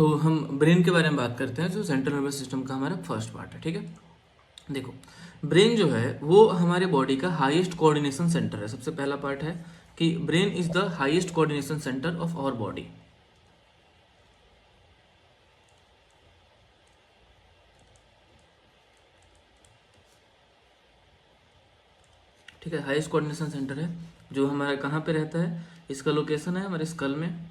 तो हम ब्रेन के बारे में बात करते हैं, जो सेंट्रल नर्वस सिस्टम का हमारा फर्स्ट पार्ट है। ठीक है, देखो ब्रेन जो है वो हमारे बॉडी का हाईएस्ट कोऑर्डिनेशन सेंटर है। सबसे पहला पार्ट है कि brain is the highest coordination centre of our body. ठीक है, हाईएस्ट कोऑर्डिनेशन सेंटर है जो हमारा कहाँ पे रहता है, इसका लोकेशन है हमारे स्कल में।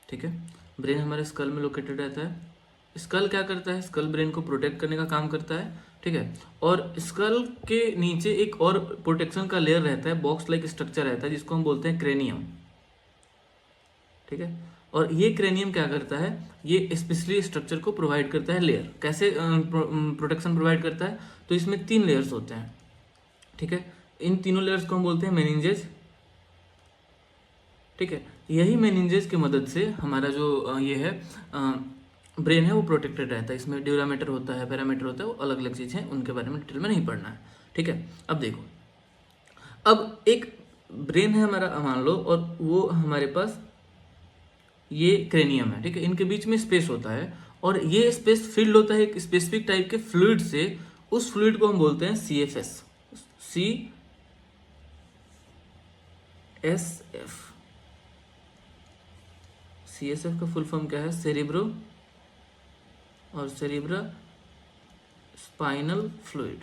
ठीक है, ब्रेन हमारे स्कल में लोकेटेड रहता है। स्कल क्या करता है, स्कल ब्रेन को प्रोटेक्ट करने का काम करता है। ठीक है, और स्कल के नीचे एक और प्रोटेक्शन का लेयर रहता है, बॉक्स लाइक स्ट्रक्चर रहता है जिसको हम बोलते हैं क्रेनियम। ठीक है, और ये क्रेनियम क्या करता है, ये स्पेशली स्ट्रक्चर को प्रोवाइड करता है लेयर। कैसे प्रोटेक्शन प्रोवाइड करता है, तो इसमें 3 लेयर्स होते हैं। ठीक है, इन तीनों लेयर्स को हम बोलते हैं मेनिंजेस। ठीक है, यही मेनिंजेस की मदद से हमारा जो ये है ब्रेन है वो प्रोटेक्टेड रहता है। इसमें ड्यूरामीटर होता है, पैरामीटर होता है, वो अलग अलग चीज़ें हैं, उनके बारे में डिटेल में नहीं पढ़ना है। ठीक है, अब देखो, अब एक ब्रेन है हमारा मान लो, और वो हमारे पास ये क्रेनियम है। ठीक है, इनके बीच में स्पेस होता है, और ये स्पेस फिल्ड होता है एक स्पेसिफिक टाइप के फ्लूइड से। उस फ्लूइड को हम बोलते हैं CFS, CSF का फुल फॉर्म क्या है, सेरिब्रो और सेरिब्रा स्पाइनल फ्लूइड।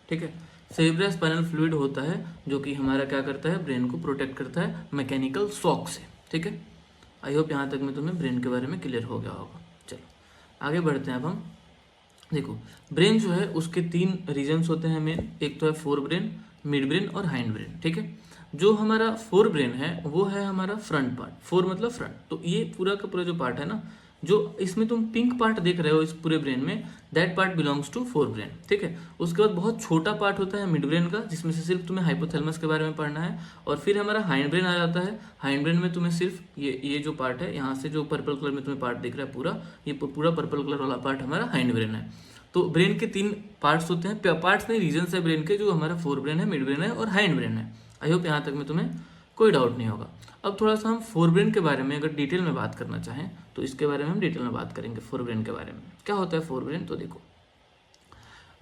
ठीक है, सेरिब्रा स्पाइनल फ्लूइड होता है जो कि हमारा क्या करता है, ब्रेन को प्रोटेक्ट करता है मैकेनिकल शॉक से। ठीक है, आई होप यहाँ तक में तुम्हें ब्रेन के बारे में क्लियर हो गया होगा। चलो आगे बढ़ते हैं। अब हम देखो, ब्रेन जो है उसके 3 रीजन्स होते हैं मेन। एक तो है फोर ब्रेन, मिड ब्रेन और हाइंड ब्रेन। ठीक है, जो हमारा फोर ब्रेन है वो है हमारा फ्रंट पार्ट। फोर मतलब फ्रंट, तो ये पूरा का पूरा जो पार्ट है ना, जो इसमें तुम पिंक पार्ट देख रहे हो इस पूरे ब्रेन में, that part belongs to forebrain. ठीक है, उसके बाद बहुत छोटा पार्ट होता है मिड ब्रेन का, जिसमें से सिर्फ तुम्हें हाइपोथैलेमस के बारे में पढ़ना है। और फिर हमारा हाइंड ब्रेन आ जाता है। हाइंड ब्रेन में तुम्हें सिर्फ ये जो पार्ट है, यहाँ से जो पर्पल कलर में तुम्हें पार्ट दिख रहा है पूरा, ये पूरा पर्पल कलर वाला पार्ट हमारा हाइंड ब्रेन है। तो ब्रेन के 3 पार्ट्स होते हैं, पार्ट्स नहीं रीजन्स है ब्रेन के, जो हमारा फोर ब्रेन है, मिड ब्रेन है और हाइंड ब्रेन है। आई होप यहाँ तक में तुम्हें कोई डाउट नहीं होगा। अब थोड़ा सा हम फोर ब्रेन के बारे में अगर डिटेल में बात करना चाहें तो इसके बारे में हम डिटेल में बात करेंगे। फोर ब्रेन के बारे में क्या होता है फोर ब्रेन, तो देखो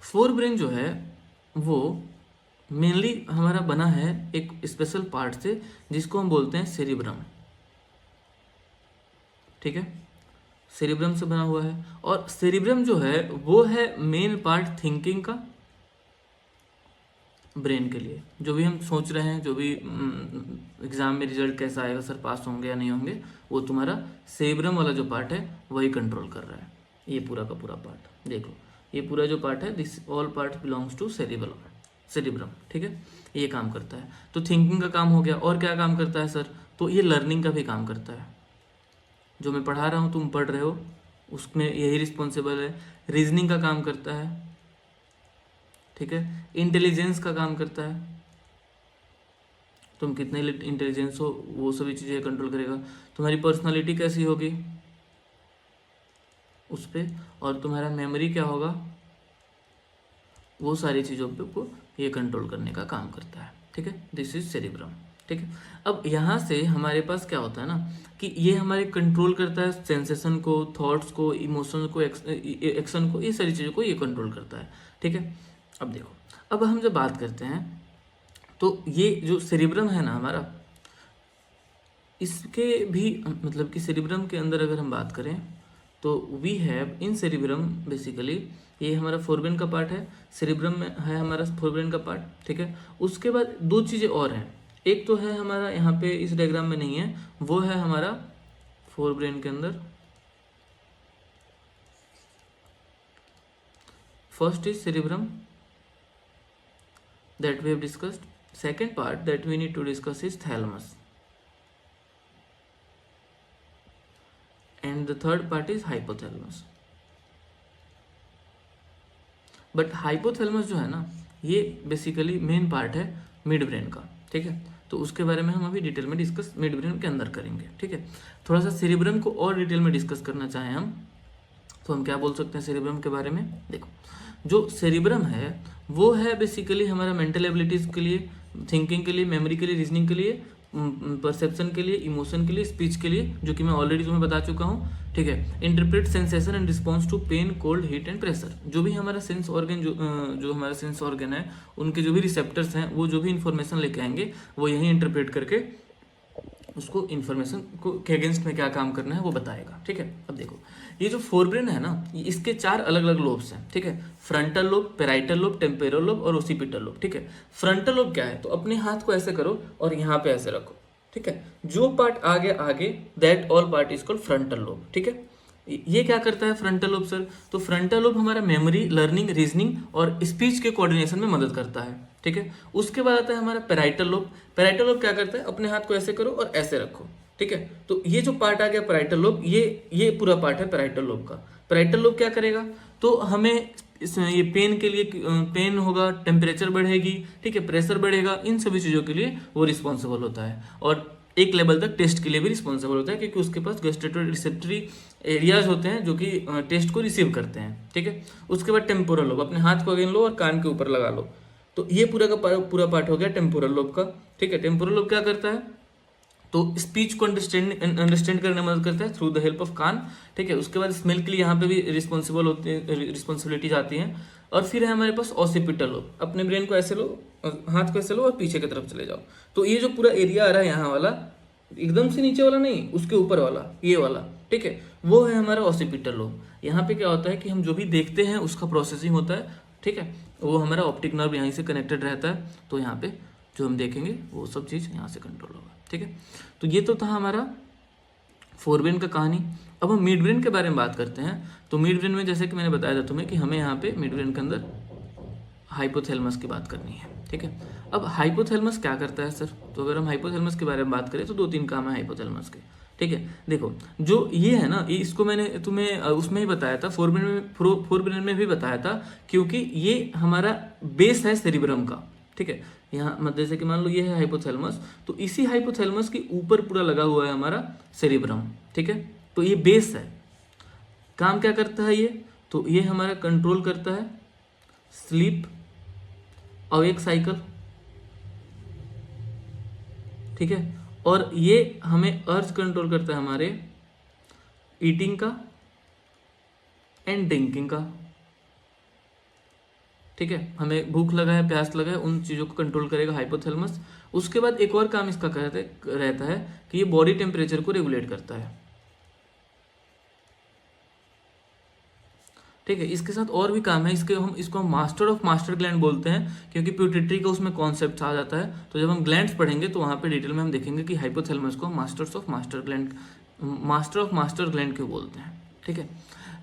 फोर ब्रेन जो है वो मेनली हमारा बना है एक स्पेशल पार्ट से जिसको हम बोलते हैं सेरिब्रम। ठीक है, सेरिब्रम से बना हुआ है, और सेरिब्रम जो है वो है मेन पार्ट थिंकिंग का ब्रेन के लिए। जो भी हम सोच रहे हैं, जो भी एग्जाम में रिजल्ट कैसा आएगा, सर पास होंगे या नहीं होंगे, वो तुम्हारा सेरिब्रम वाला जो पार्ट है वही कंट्रोल कर रहा है। ये पूरा का पूरा पार्ट देख लो, ये पूरा जो पार्ट है, this all part belongs to cerebrum. ठीक है, ये काम करता है। तो थिंकिंग का काम हो गया, और क्या काम करता है सर, तो ये लर्निंग का भी काम करता है। जो मैं पढ़ा रहा हूँ, तुम पढ़ रहे हो, उसमें यही रिस्पॉन्सिबल है। रीजनिंग का काम करता है। ठीक है, इंटेलिजेंस का काम करता है, तुम कितने इंटेलिजेंस हो वो सभी चीज़ें कंट्रोल करेगा। तुम्हारी पर्सनालिटी कैसी होगी उस पर, और तुम्हारा मेमोरी क्या होगा, वो सारी चीज़ों पे को ये कंट्रोल करने का काम करता है। ठीक है, दिस इज सेरिब्रम। ठीक है, अब यहाँ से हमारे पास क्या होता है ना कि ये हमारे कंट्रोल करता है सेंसेशन को, थॉट्स को, इमोशन को, एक्शन को, ये सारी चीज़ों को ये कंट्रोल करता है। ठीक है, अब देखो, अब हम जब बात करते हैं तो ये जो सेरिब्रम है ना हमारा, इसके भी मतलब कि सेरिब्रम के अंदर अगर हम बात करें तो we have in cerebrum basically, ये हमारा फोरब्रेन का पार्ट है, सेरिब्रम में है हमारा फोरब्रेन का पार्ट। ठीक है, उसके बाद 2 चीज़ें और हैं। एक तो है हमारा यहाँ पे इस डायग्राम में नहीं है, वो है हमारा फोरब्रेन के अंदर, first is cerebrum that we have discussed. Second part that we need to discuss is thalamus, and the third part is hypothalamus. But hypothalamus जो है ना, ये बेसिकली मेन पार्ट है मिड ब्रेन का। ठीक है, तो उसके बारे में हम अभी डिटेल में डिस्कस मिड ब्रेन के अंदर करेंगे। ठीक है, थोड़ा सा सेरिब्रम को और डिटेल में डिस्कस करना चाहें हम, तो हम क्या बोल सकते हैं सेरिब्रम के बारे में। देखो, जो सेरिब्रम है वो है बेसिकली हमारा मेंटल एबिलिटीज़ के लिए, थिंकिंग के लिए, मेमोरी के लिए, रीजनिंग के लिए परसेप्शन के लिए, इमोशन के लिए, स्पीच के लिए, जो कि मैं ऑलरेडी तुम्हें बता चुका हूँ, ठीक है। Interpret sensation and response to pain, cold, heat and pressure, जो भी हमारा सेंस ऑर्गन, जो हमारा सेंस ऑर्गन है, उनके जो भी रिसेप्टर्स हैं, वो जो भी इन्फॉर्मेशन लेके आएंगे वो यही इंटरप्रेट करके उसको इन्फॉर्मेशन को के अगेंस्ट में क्या काम करना है वो बताएगा, ठीक है। अब देखो, ये जो फोरब्रेन है ना, इसके 4 अलग अलग लोब्स हैं, ठीक है। Frontal lobe, parietal lobe, temporal lobe और ओसिपिटल लोब, ठीक है। फ्रंटल लोब क्या है, तो अपने हाथ को ऐसे करो और यहाँ पे ऐसे रखो, ठीक है। जो पार्ट आगे आगे, that all part is called frontal lobe, ठीक है। ये क्या करता है फ्रंटल लोब सर, तो फ्रंटल लोब हमारा मेमोरी, लर्निंग, रीजनिंग और स्पीच के कोऑर्डिनेशन में मदद करता है, ठीक है। उसके बाद आता है हमारा पेराइटल लोब। पेराइटल लोब क्या करता है, अपने हाथ को ऐसे करो और ऐसे रखो, ठीक है। तो ये जो पार्ट आ गया पेराइटल लोब, ये पूरा पार्ट है पेराइटल लोब का। पेराइटल लोब क्या करेगा, तो हमें ये पेन के लिए, पेन होगा, टेम्परेचर बढ़ेगी, ठीक है, प्रेशर बढ़ेगा, इन सभी चीज़ों के लिए वो रिस्पॉन्सिबल होता है। और एक लेवल तक टेस्ट के लिए भी रिस्पॉन्सिबल होता है, क्योंकि उसके पास गस्टेटरी रिसेप्टरी एरियाज होते हैं जो कि टेस्ट को रिसीव करते हैं, ठीक है। उसके बाद टेम्पोरल लोब, अपने हाथ को अगेन लो और कान के ऊपर लगा लो, तो ये पूरा का पूरा पार्ट हो गया टेम्पोरल लोब का, ठीक है। टेम्पोरल लोब क्या करता है, तो स्पीच को अंडरस्टैंड करने में मदद करता है थ्रू द हेल्प ऑफ कान, ठीक है। उसके बाद स्मेल के लिए यहाँ पे भी रिस्पॉन्सिबल होते हैं, रिस्पॉन्सिबिलिटीज आती हैं। और फिर है हमारे पास ऑसिपिटल लोब, अपने ब्रेन को ऐसे लो, हाथ को ऐसे लो और पीछे की तरफ चले जाओ। तो ये जो पूरा एरिया आ रहा है यहाँ वाला, एकदम से नीचे वाला नहीं, उसके ऊपर वाला, ये वाला, ठीक है, वो है हमारा ऑसिपिटल लोब। यहाँ पे क्या होता है कि हम जो भी देखते हैं उसका प्रोसेसिंग होता है, ठीक है। वो हमारा ऑप्टिक नर्व यहीं से कनेक्टेड रहता है, तो यहाँ पे जो हम देखेंगे वो सब चीज़ यहाँ से कंट्रोल होगा, ठीक है। तो ये तो था हमारा फोरब्रेन का कहानी। अब हम मिड ब्रेन के बारे में बात करते हैं। तो मिड ब्रेन में जैसे कि मैंने बताया था तुम्हें कि हमें यहाँ पे मिड ब्रेन के अंदर हाइपोथैलेमस की बात करनी है, ठीक है। अब हाइपोथैलेमस क्या करता है सर, तो अगर हम हाइपोथैलेमस के बारे में बात करें तो 2-3 काम है हाइपोथैलेमस के, ठीक है। देखो, जो ये है ना, इसको मैंने तुम्हें उसमें ही बताया था, फोरब्रेन में भी बताया था, क्योंकि ये हमारा बेस है सेरिब्रम का, ठीक है। यहाँ मतलब जैसे कि मान लो ये है हाइपोथैलेमस, तो इसी हाइपोथैलेमस के ऊपर पूरा लगा हुआ है हमारा सेरिब्रम, ठीक है। तो ये बेस है। काम क्या करता है ये, तो ये हमारा कंट्रोल करता है स्लीप, अवेक साइकिल, ठीक है। और ये हमें अर्ज कंट्रोल करता है हमारे ईटिंग का एंड ड्रिंकिंग का, ठीक है। हमें भूख लगा है, प्यास लगा है, उन चीज़ों को कंट्रोल करेगा हाइपोथैलेमस। उसके बाद एक और काम इसका रहता है कि ये बॉडी टेम्परेचर को रेगुलेट करता है, ठीक है। इसके साथ और भी काम है, इसको हम मास्टर ऑफ मास्टर ग्लैंड बोलते हैं, क्योंकि प्यूटिट्री का उसमें कॉन्सेप्ट आ जाता है। तो जब हम ग्लैंड्स पढ़ेंगे तो वहाँ पे डिटेल में हम देखेंगे कि हाइपोथैलेमस को मास्टर ऑफ मास्टर ग्लैंड क्यों बोलते हैं, ठीक है।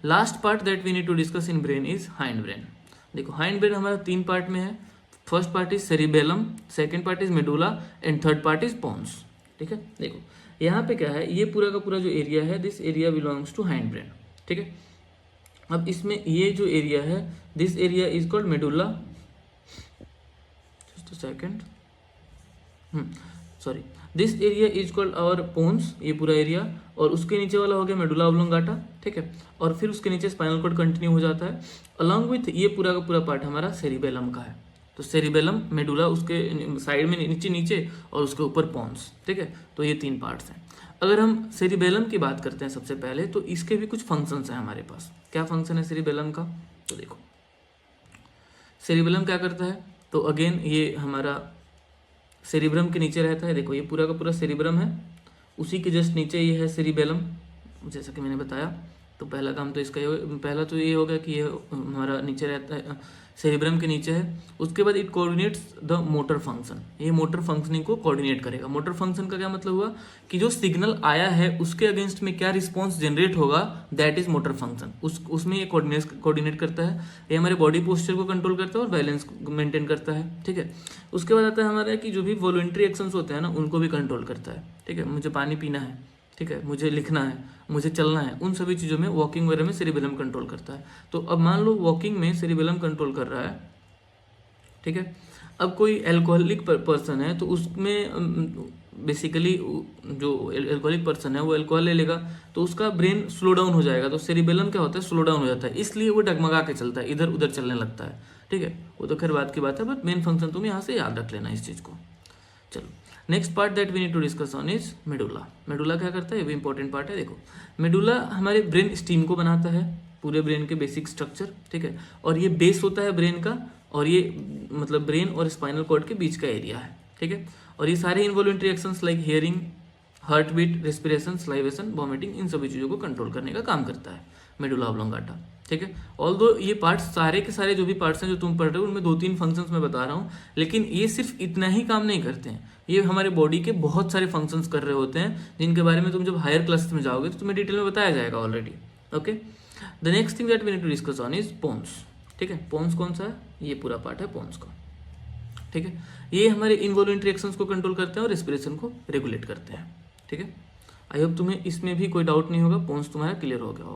Last part that we need to discuss in brain is hindbrain. देखो, हाइंड ब्रेन हमारा 3 पार्ट में है। First part is cerebellum, second part is medulla and third part is pons, ठीक है। देखो यहाँ पे क्या है, ये पूरा का पूरा जो एरिया है, this area belongs to hindbrain, ठीक है। अब इसमें ये जो एरिया है, this area is called medulla, just a second, sorry, this area is called our pons, ये पूरा एरिया, और उसके नीचे वाला हो गया मेडुला ऑब्लोंगाटा, ठीक है। और फिर उसके नीचे स्पाइनल कॉर्ड कंटिन्यू हो जाता है, अलॉन्ग विथ ये पूरा का पूरा पार्ट हमारा सेरिबेलम का है। तो सेरिबेलम, मेडुला उसके साइड में नीचे नीचे, और उसके ऊपर पोन्स, ठीक है। तो ये 3 पार्ट्स हैं। अगर हम सेरिबेलम की बात करते हैं सबसे पहले, तो इसके भी कुछ फंक्शंस हैं हमारे पास। क्या फंक्शन है सेरिबेलम का, तो देखो, सेरिबेलम क्या करता है, तो अगेन ये हमारा सेरिब्रम के नीचे रहता है। देखो, ये पूरा का पूरा सेरिब्रम है, उसी के जस्ट नीचे ये है सेरिबेलम, जैसा कि मैंने बताया। तो पहला काम तो इसका पहला तो ये होगा कि ये हमारा नीचे रहता है, सेरिब्रम के नीचे है। उसके बाद it coordinates the motor function, ये मोटर फंक्शनिंग को कोऑर्डिनेट करेगा। मोटर फंक्शन का क्या मतलब हुआ कि जो सिग्नल आया है उसके अगेंस्ट में क्या रिस्पॉन्स जनरेट होगा, दैट इज मोटर फंक्शन। उसमें ये कोऑर्डिनेट करता है। ये हमारे बॉडी पोस्चर को कंट्रोल करता है और बैलेंस मेंटेन करता है, ठीक है। उसके बाद आता है हमारा कि जो भी वॉलंटरी एक्शंस होते हैं ना, उनको भी कंट्रोल करता है, ठीक है। मुझे पानी पीना है, ठीक है, मुझे लिखना है, मुझे चलना है, उन सभी चीज़ों में, वॉकिंग वगैरह में सेरिबेलम कंट्रोल करता है। तो अब मान लो वॉकिंग में सेरिबेलम कंट्रोल कर रहा है, ठीक है। अब कोई अल्कोहलिक पर्सन है, तो उसमें बेसिकली जो अल्कोहलिक पर्सन है वो अल्कोहल ले लेगा, तो उसका ब्रेन स्लो डाउन हो जाएगा। तो सेरिबेलम क्या होता है, स्लो डाउन हो जाता है, इसलिए वो डगमगा के चलता है, इधर उधर चलने लगता है, ठीक है। वो तो खैर बात की बात है, बट मेन फंक्शन तुम यहाँ से याद रख लेना इस चीज़ को। चलो, next part that we need to discuss on is medulla. Medulla क्या करता है, ये भी इंपॉर्टेंट पार्ट है। देखो, मेडुला हमारे ब्रेन स्टीम को बनाता है, पूरे ब्रेन के बेसिक स्ट्रक्चर, ठीक है, और ये बेस होता है ब्रेन का, और ये मतलब ब्रेन और स्पाइनल कॉर्ड के बीच का एरिया है, ठीक है। और ये सारे involuntary actions like hearing, heart beat, respiration, salivation, vomiting, इन सभी चीज़ों को कंट्रोल करने का काम करता है मेडुला ऑब्लोंगाटा, ठीक है। ऑल्दो ये पार्ट्स सारे के सारे जो भी पार्ट्स हैं जो तुम पढ़ रहे हो उनमें 2-3 फंक्शंस मैं बता रहा हूँ, लेकिन ये सिर्फ इतना ही काम नहीं करते हैं, ये हमारे बॉडी के बहुत सारे फंक्शंस कर रहे होते हैं, जिनके बारे में तुम जब हायर क्लासेस में जाओगे तो तुम्हें डिटेल में बताया जाएगा already. Okay, the next thing that we need to discuss on is pons, ठीक है। पोन्स कौन सा है, ये पूरा पार्ट है पोन्स का, ठीक है। ये हमारे इन्वॉल्वेंट्री एक्शंस को कंट्रोल करते हैं और रेस्पिरेशन को रेगुलेट करते हैं, ठीक है। आई होप तुम्हें इसमें भी कोई डाउट नहीं होगा, पोन्स तुम्हारा क्लियर हो गया होगा।